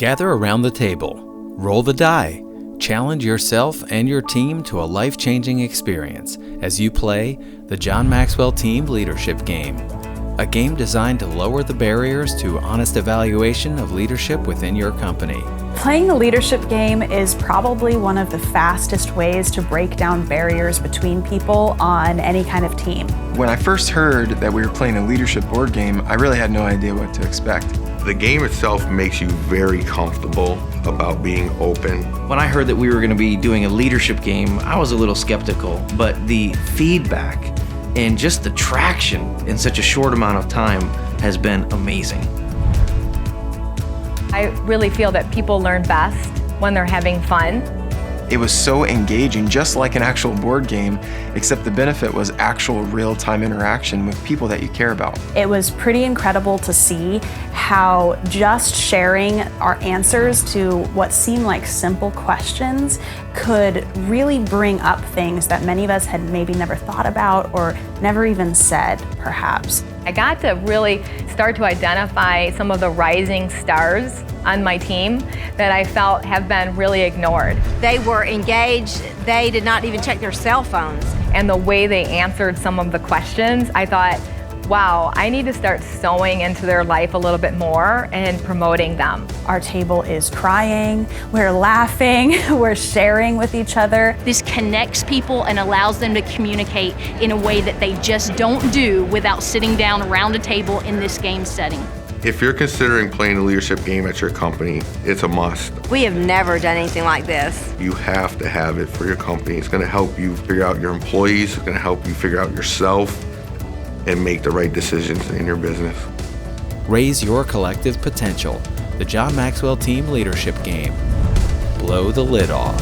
Gather around the table, roll the die, challenge yourself and your team to a life-changing experience as you play the John Maxwell Team Leadership Game, a game designed to lower the barriers to honest evaluation of leadership within your company. Playing the leadership game is probably one of the fastest ways to break down barriers between people on any kind of team. When I first heard that we were playing a leadership board game, I really had no idea what to expect. The game itself makes you very comfortable about being open. When I heard that we were going to be doing a leadership game, I was a little skeptical, but the feedback and just the traction in such a short amount of time has been amazing. I really feel that people learn best when they're having fun. It was so engaging, just like an actual board game, except the benefit was actual real-time interaction with people that you care about. It was pretty incredible to see how just sharing our answers to what seemed like simple questions could really bring up things that many of us had maybe never thought about or never even said, perhaps. I got to really start to identify some of the rising stars on my team that I felt have been really ignored. They were engaged. They did not even check their cell phones. And the way they answered some of the questions, I thought, wow, I need to start sewing into their life a little bit more and promoting them. Our table is crying, we're laughing, we're sharing with each other. This connects people and allows them to communicate in a way that they just don't do without sitting down around a table in this game setting. If you're considering playing a leadership game at your company, it's a must. We have never done anything like this. You have to have it for your company. It's going to help you figure out your employees. It's going to help you figure out yourself and make the right decisions in your business. Raise your collective potential. The John Maxwell Team Leadership Game. Blow the lid off.